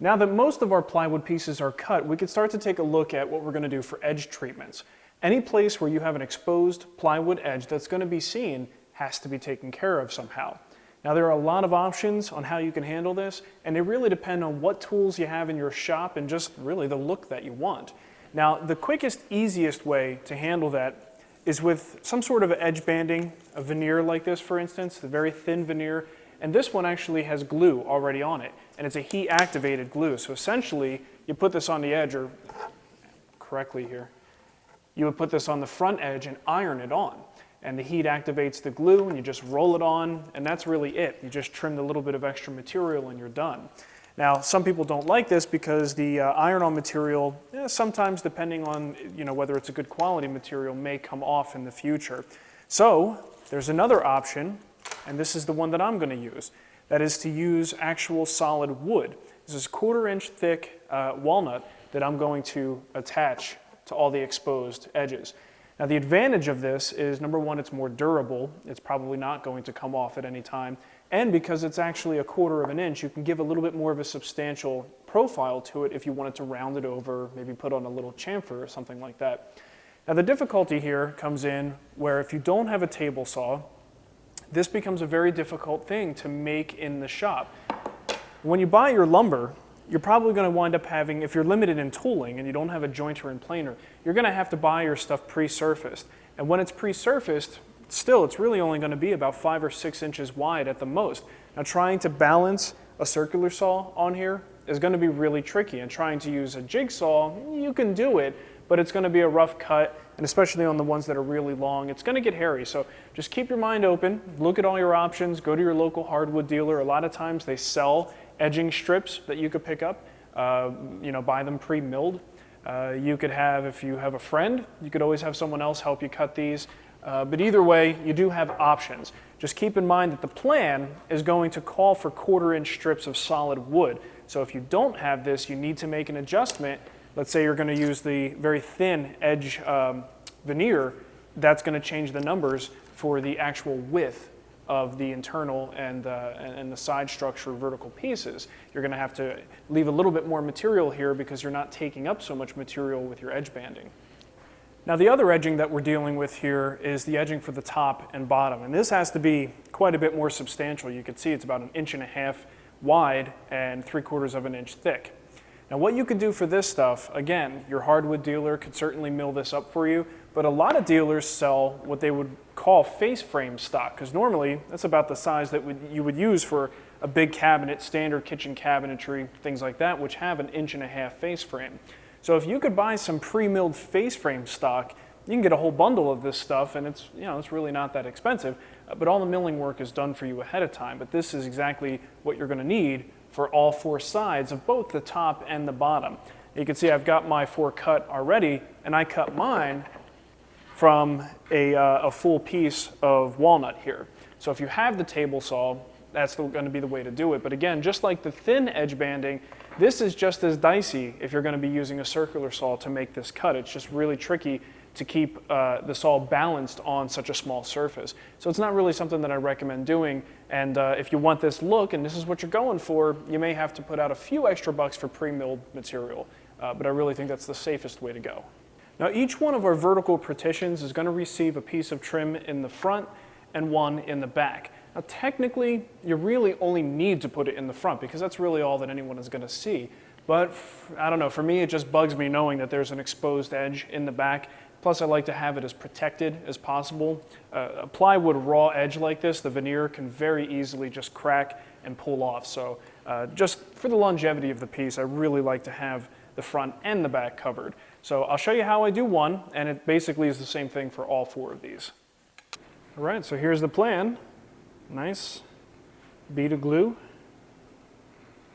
Now that most of our plywood pieces are cut, we can start to take a look at what we're going to do for edge treatments. Any place where you have an exposed plywood edge that's going to be seen has to be taken care of somehow. Now there are a lot of options on how you can handle this, and they really depend on what tools you have in your shop and just really the look that you want. Now the quickest, easiest way to handle that is with some sort of edge banding, a veneer like this for instance, the very thin veneer, and this one actually has glue already on it, and it's a heat activated glue. So essentially you put this on the edge, or correctly here, you would put this on the front edge and iron it on. And the heat activates the glue and you just roll it on, and that's really it. You just trim the little bit of extra material and you're done. Now, some people don't like this because the iron-on material, sometimes depending on whether it's a good quality material, may come off in the future. So there's another option, and this is the one that I'm going to use. That is to use actual solid wood. This is 1/4 inch thick walnut that I'm going to attach to all the exposed edges. Now the advantage of this is, number one, it's more durable. It's probably not going to come off at any time. And because it's actually 1/4 inch, you can give a little bit more of a substantial profile to it if you wanted to round it over, maybe put on a little chamfer or something like that. Now the difficulty here comes in where if you don't have a table saw, this becomes a very difficult thing to make in the shop. When you buy your lumber, you're probably going to wind up having, if you're limited in tooling and you don't have a jointer and planer, you're going to have to buy your stuff pre-surfaced. And when it's pre-surfaced, still, it's really only going to be about 5 or 6 inches wide at the most. Now trying to balance a circular saw on here is going to be really tricky, and trying to use a jigsaw, you can do it, but it's going to be a rough cut, and especially on the ones that are really long, it's going to get hairy. So just keep your mind open, look at all your options, go to your local hardwood dealer. A lot of times they sell edging strips that you could pick up, buy them pre-milled. You could have, if you have a friend, you could always have someone else help you cut these. But either way, you do have options. Just keep in mind that the plan is going to call for 1/4 inch strips of solid wood. So if you don't have this, you need to make an adjustment. Let's say you're going to use the very thin edge veneer. That's going to change the numbers for the actual width of the internal and the side structure vertical pieces. You're going to have to leave a little bit more material here because you're not taking up so much material with your edge banding. Now the other edging that we're dealing with here is the edging for the top and bottom, and this has to be quite a bit more substantial. You can see it's about 1.5 inches wide and 3/4 inch thick. Now what you could do for this stuff, again, your hardwood dealer could certainly mill this up for you, but a lot of dealers sell what they would call face frame stock, because normally that's about the size that you would use for a big cabinet, standard kitchen cabinetry, things like that, which have 1.5 inch face frame. So if you could buy some pre-milled face frame stock, you can get a whole bundle of this stuff, and it's really not that expensive, but all the milling work is done for you ahead of time. But this is exactly what you're going to need for all 4 sides of both the top and the bottom. You can see I've got my 4 cut already, and I cut mine from a full piece of walnut here. So if you have the table saw, that's going to be the way to do it. But again, just like the thin edge banding, this is just as dicey if you're going to be using a circular saw to make this cut. It's just really tricky to keep the saw balanced on such a small surface. So it's not really something that I recommend doing. And if you want this look and this is what you're going for, you may have to put out a few extra bucks for pre-milled material. But I really think that's the safest way to go. Now each one of our vertical partitions is going to receive a piece of trim in the front and one in the back. Now technically, you really only need to put it in the front because that's really all that anyone is going to see. But I don't know, for me it just bugs me knowing that there's an exposed edge in the back. Plus I like to have it as protected as possible. A plywood raw edge like this, the veneer can very easily just crack and pull off. So just for the longevity of the piece, I really like to have the front and the back covered. So I'll show you how I do one, and it basically is the same thing for all 4 of these. All right, so here's the plan. Nice bead of glue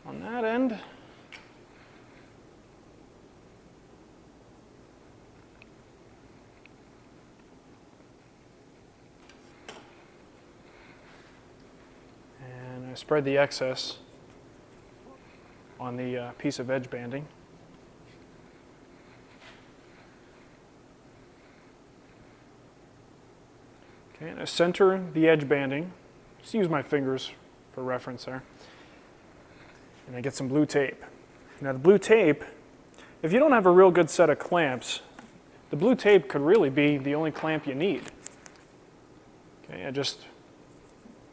on that end. And I spread the excess on the piece of edge banding. Okay, and I center the edge banding. Just use my fingers for reference there. And I get some blue tape. Now the blue tape, if you don't have a real good set of clamps, the blue tape could really be the only clamp you need. Okay, and just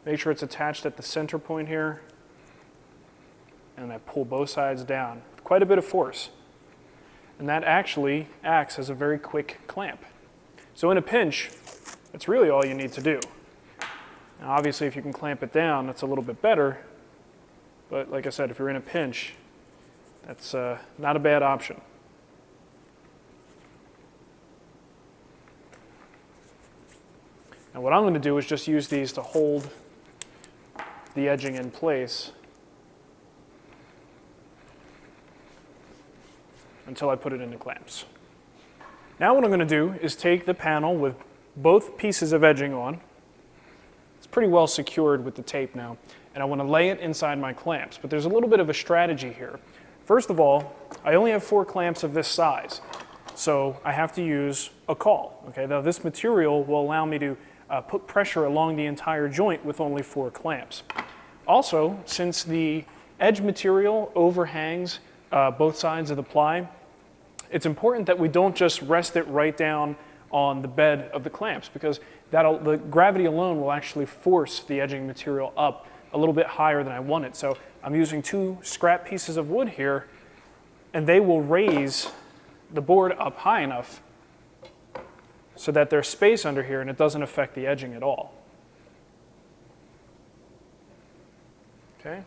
make sure it's attached at the center point here, and I pull both sides down with quite a bit of force. And that actually acts as a very quick clamp. So in a pinch, that's really all you need to do. Now obviously if you can clamp it down, that's a little bit better, but like I said, if you're in a pinch, that's not a bad option. Now what I'm going to do is just use these to hold the edging in place until I put it into clamps. Now what I'm going to do is take the panel with both pieces of edging on. It's pretty well secured with the tape now, and I want to lay it inside my clamps, but there's a little bit of a strategy here. First of all, I only have 4 clamps of this size, so I have to use a caul. Okay? Now this material will allow me to put pressure along the entire joint with only 4 clamps. Also, since the edge material overhangs both sides of the ply, it's important that we don't just rest it right down on the bed of the clamps, because the gravity alone will actually force the edging material up a little bit higher than I want it. So I'm using 2 scrap pieces of wood here, and they will raise the board up high enough so that there's space under here and it doesn't affect the edging at all. Okay.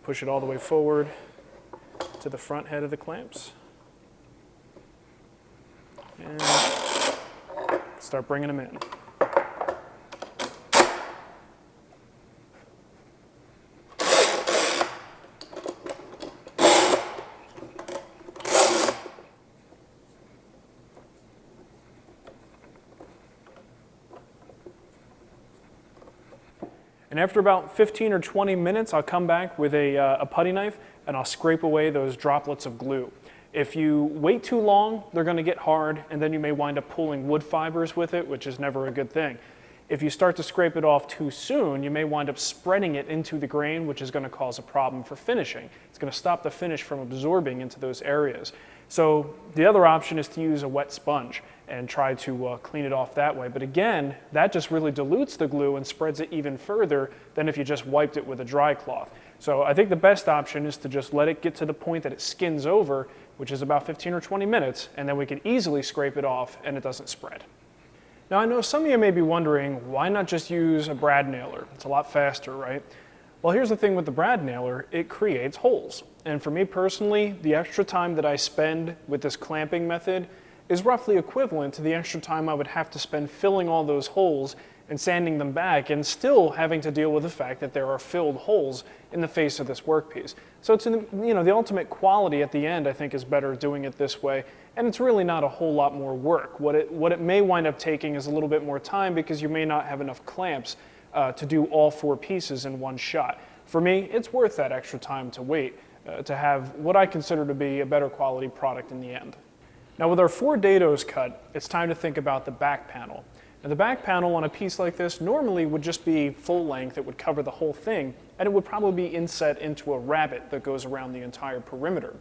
Push it all the way forward to the front head of the clamps. And start bringing them in. And after about 15 or 20 minutes, I'll come back with a putty knife and I'll scrape away those droplets of glue. If you wait too long, they're going to get hard, and then you may wind up pulling wood fibers with it, which is never a good thing. If you start to scrape it off too soon, you may wind up spreading it into the grain, which is going to cause a problem for finishing. It's going to stop the finish from absorbing into those areas. So the other option is to use a wet sponge and try to clean it off that way. But again, that just really dilutes the glue and spreads it even further than if you just wiped it with a dry cloth. So I think the best option is to just let it get to the point that it skins over, which is about 15 or 20 minutes, and then we can easily scrape it off and it doesn't spread. Now I know some of you may be wondering, why not just use a brad nailer? It's a lot faster, right? Well, here's the thing with the brad nailer, it creates holes. And for me personally, the extra time that I spend with this clamping method is roughly equivalent to the extra time I would have to spend filling all those holes and sanding them back and still having to deal with the fact that there are filled holes in the face of this workpiece. So it's the ultimate quality at the end, I think, is better doing it this way, and it's really not a whole lot more work. What it may wind up taking is a little bit more time because you may not have enough clamps to do all 4 pieces in one shot. For me, it's worth that extra time to wait to have what I consider to be a better quality product in the end. Now with our 4 dados cut, it's time to think about the back panel. Now the back panel on a piece like this normally would just be full length, it would cover the whole thing, and it would probably be inset into a rabbet that goes around the entire perimeter.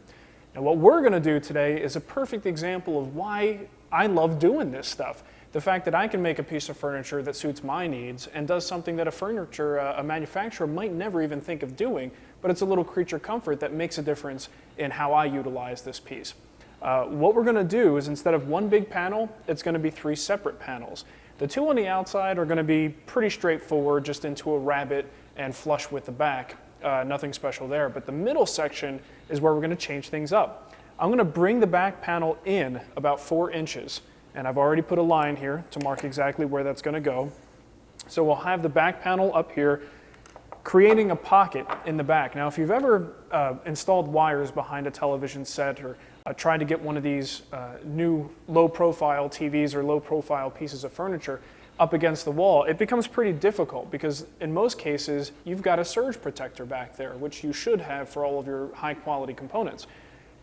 Now what we're going to do today is a perfect example of why I love doing this stuff. The fact that I can make a piece of furniture that suits my needs and does something that a manufacturer might never even think of doing, but it's a little creature comfort that makes a difference in how I utilize this piece. What we're going to do is, instead of one big panel, it's going to be 3 separate panels. The 2 on the outside are going to be pretty straightforward, just into a rabbet and flush with the back. Nothing special there. But the middle section is where we're going to change things up. I'm going to bring the back panel in about 4 inches. And I've already put a line here to mark exactly where that's going to go. So we'll have the back panel up here, creating a pocket in the back. Now, if you've ever installed wires behind a television set or tried to get one of these new low-profile TVs or low-profile pieces of furniture up against the wall, it becomes pretty difficult because in most cases, you've got a surge protector back there, which you should have for all of your high-quality components.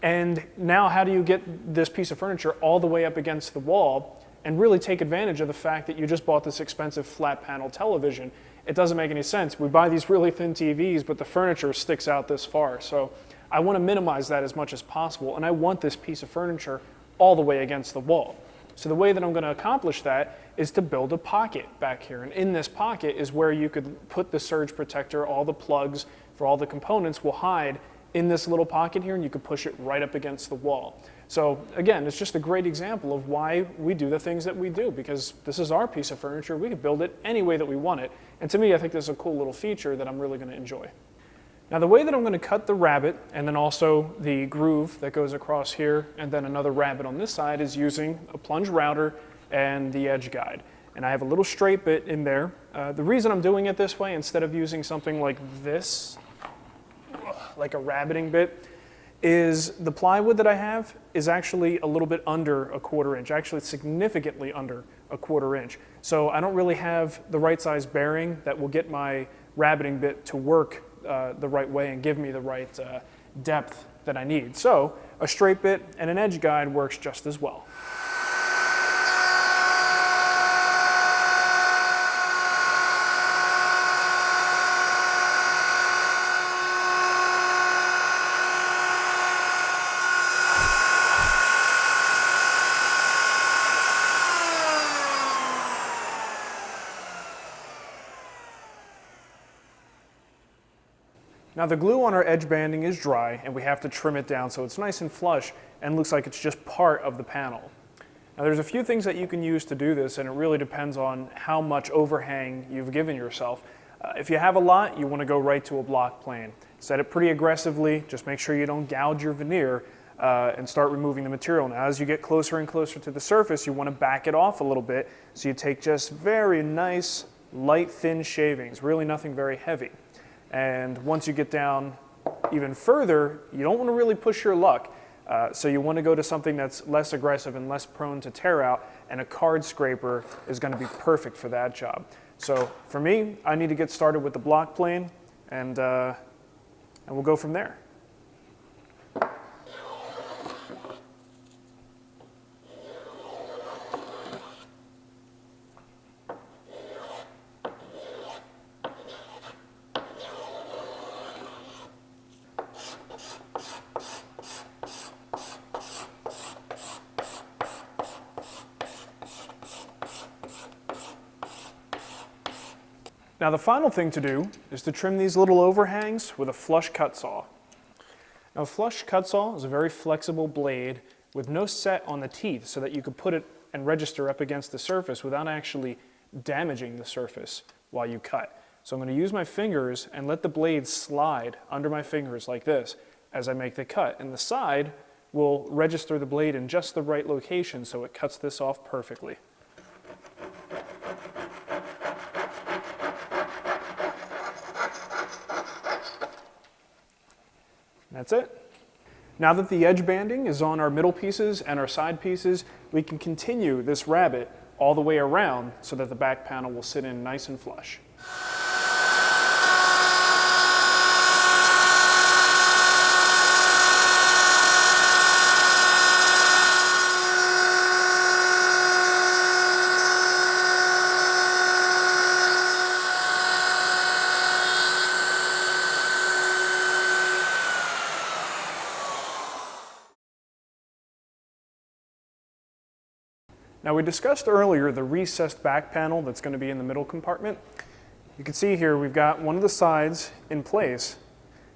And now how do you get this piece of furniture all the way up against the wall and really take advantage of the fact that you just bought this expensive flat panel television it doesn't make any sense. We buy these really thin TVs, but the furniture sticks out this far. So I want to minimize that as much as possible, and I want this piece of furniture all the way against the wall. So the way that I'm going to accomplish that is to build a pocket back here. And in this pocket is where you could put the surge protector. All the plugs for all the components will hide in this little pocket here, and you could push it right up against the wall. So again, it's just a great example of why we do the things that we do, because this is our piece of furniture. We could build it any way that we want it. And to me, I think this is a cool little feature that I'm really going to enjoy. Now the way that I'm going to cut the rabbet, and then also the groove that goes across here, and then another rabbet on this side, is using a plunge router and the edge guide. And I have a little straight bit in there. The reason I'm doing it this way instead of using something like this, like a rabbeting bit, is the plywood that I have is actually a little bit under a 1/4 inch, actually significantly under a 1/4 inch. So I don't really have the right size bearing that will get my rabbeting bit to work the right way and give me the right depth that I need. So a straight bit and an edge guide works just as well. Now the glue on our edge banding is dry, and we have to trim it down so it's nice and flush and looks like it's just part of the panel. Now there's a few things that you can use to do this, and it really depends on how much overhang you've given yourself. If you have a lot, you want to go right to a block plane. Set it pretty aggressively, just make sure you don't gouge your veneer, and start removing the material. Now as you get closer and closer to the surface, you want to back it off a little bit, so you take just very nice, light, thin shavings, really nothing very heavy. And once you get down even further, you don't want to really push your luck. So you want to go to something that's less aggressive and less prone to tear out, and a card scraper is going to be perfect for that job. So for me, I need to get started with the block plane, and we'll go from there. Now the final thing to do is to trim these little overhangs with a flush cut saw. Now a flush cut saw is a very flexible blade with no set on the teeth, so that you could put it and register up against the surface without actually damaging the surface while you cut. So I'm going to use my fingers and let the blade slide under my fingers like this as I make the cut, and the side will register the blade in just the right location so it cuts this off perfectly. That's it. Now that the edge banding is on our middle pieces and our side pieces, we can continue this rabbet all the way around so that the back panel will sit in nice and flush. Now we discussed earlier the recessed back panel that's going to be in the middle compartment. You can see here we've got one of the sides in place,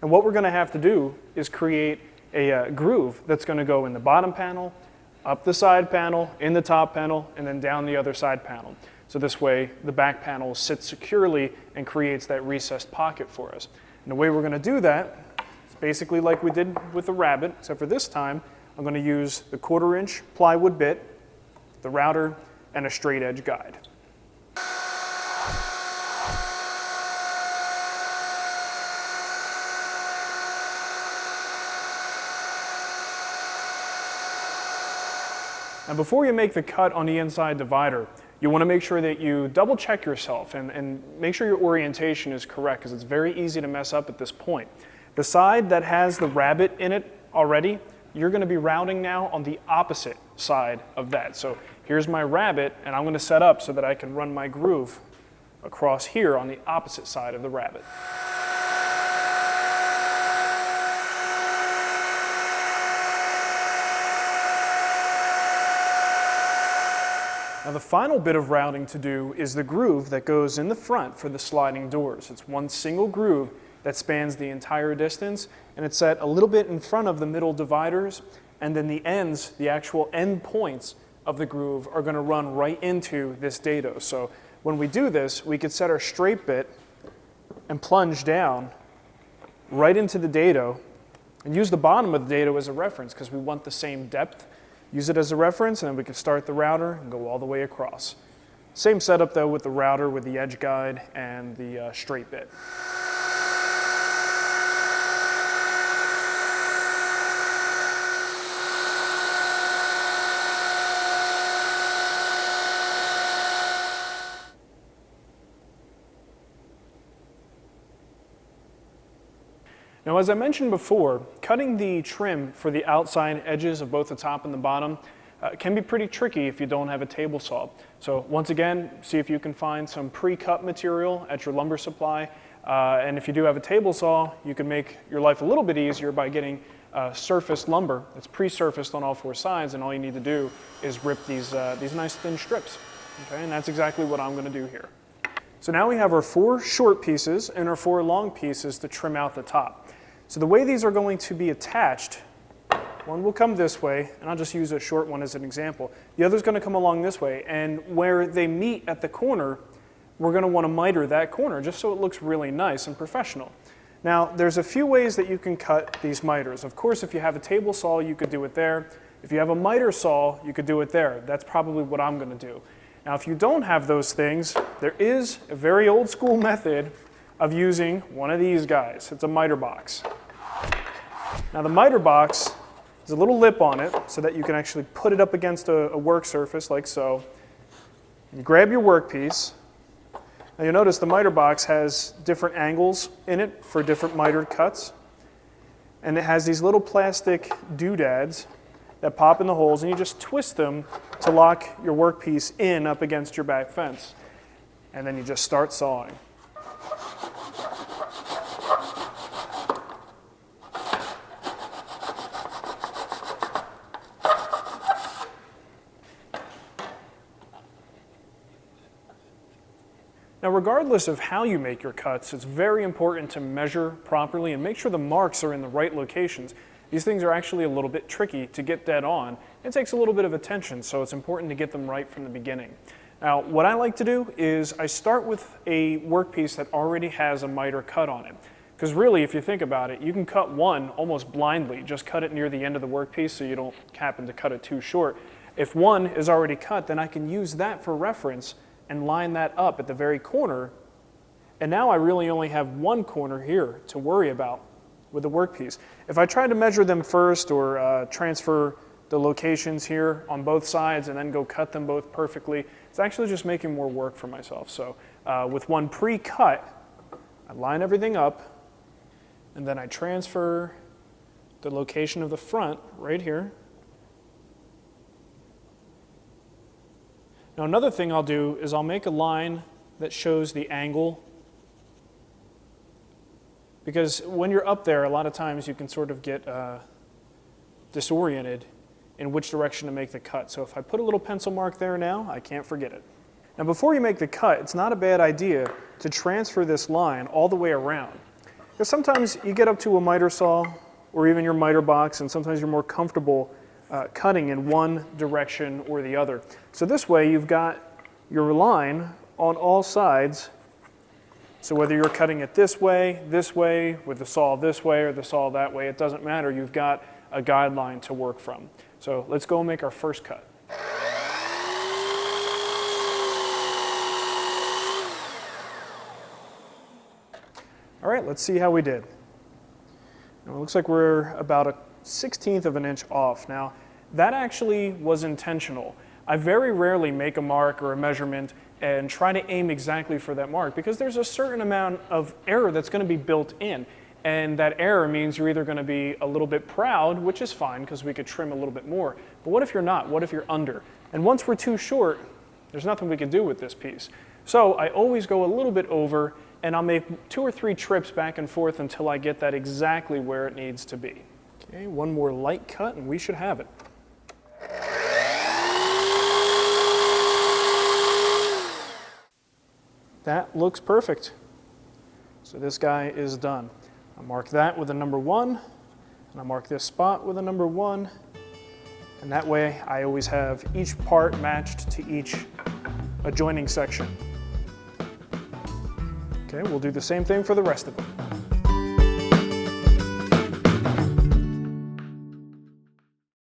and what we're going to have to do is create a groove that's going to go in the bottom panel, up the side panel, in the top panel, and then down the other side panel. So this way the back panel sits securely and creates that recessed pocket for us. And the way we're going to do that is basically like we did with the rabbet, except for this time I'm going to use the 1/4 inch plywood bit, the router, and a straight edge guide. Now before you make the cut on the inside divider, you want to make sure that you double check yourself and make sure your orientation is correct, because it's very easy to mess up at this point. The side that has the rabbet in it already, you're going to be routing now on the opposite side of that. So here's my rabbet, and I'm going to set up so that I can run my groove across here on the opposite side of the rabbet. Now the final bit of routing to do is the groove that goes in the front for the sliding doors. It's one single groove that spans the entire distance, and it's set a little bit in front of the middle dividers, and then the ends, the actual end points of the groove are going to run right into this dado. So when we do this, we could set our straight bit and plunge down right into the dado and use the bottom of the dado as a reference because we want the same depth. Use it as a reference, and then we can start the router and go all the way across. Same setup though with the router with the edge guide and the straight bit. Now, as I mentioned before, cutting the trim for the outside edges of both the top and the bottom can be pretty tricky if you don't have a table saw. So once again, see if you can find some pre-cut material at your lumber supply. And if you do have a table saw, you can make your life a little bit easier by getting surfaced lumber that's pre-surfaced on all four sides, and all you need to do is rip these nice thin strips. Okay, and that's exactly what I'm going to do here. So now we have our 4 short pieces and our 4 long pieces to trim out the top. So the way these are going to be attached, one will come this way, and I'll just use a short one as an example. The other's going to come along this way, and where they meet at the corner, we're going to want to miter that corner just so it looks really nice and professional. Now, there's a few ways that you can cut these miters. Of course, if you have a table saw, you could do it there. If you have a miter saw, you could do it there. That's probably what I'm going to do. Now, if you don't have those things, there is a very old school method of using one of these guys. It's a miter box. Now the miter box has a little lip on it so that you can actually put it up against a work surface like so. You grab your workpiece. Now you'll notice the miter box has different angles in it for different mitered cuts. And it has these little plastic doodads that pop in the holes, and you just twist them to lock your workpiece in up against your back fence. And then you just start sawing. Now, regardless of how you make your cuts, it's very important to measure properly and make sure the marks are in the right locations. These things are actually a little bit tricky to get dead on. It takes a little bit of attention, so it's important to get them right from the beginning. Now, what I like to do is I start with a workpiece that already has a miter cut on it. Because really, if you think about it, you can cut one almost blindly. Just cut it near the end of the workpiece so you don't happen to cut it too short. If one is already cut, then I can use that for reference and line that up at the very corner. And now I really only have one corner here to worry about with the workpiece. If I try to measure them first or transfer the locations here on both sides and then go cut them both perfectly, it's actually just making more work for myself. So with one pre-cut, I line everything up, and then I transfer the location of the front right here. Now another thing I'll do is I'll make a line that shows the angle, because when you're up there, a lot of times you can sort of get disoriented in which direction to make the cut. So if I put a little pencil mark there now, I can't forget it. Now before you make the cut, it's not a bad idea to transfer this line all the way around. Because sometimes you get up to a miter saw or even your miter box, and sometimes you're more comfortable cutting in one direction or the other. So this way you've got your line on all sides. So whether you're cutting it this way, with the saw this way, or the saw that way, it doesn't matter. You've got a guideline to work from. So let's go make our first cut. All right, let's see how we did. Now, it looks like we're about a 1/16 of an inch off. Now, that actually was intentional. I very rarely make a mark or a measurement and try to aim exactly for that mark, because there's a certain amount of error that's going to be built in. And that error means you're either going to be a little bit proud, which is fine because we could trim a little bit more. But what if you're not? What if you're under? And once we're too short, there's nothing we can do with this piece. So I always go a little bit over, and I'll make 2 or 3 trips back and forth until I get that exactly where it needs to be. Okay, one more light cut and we should have it. That looks perfect. So this guy is done. I mark that with a number 1, and I mark this spot with a number 1, and that way I always have each part matched to each adjoining section. Okay, we'll do the same thing for the rest of them.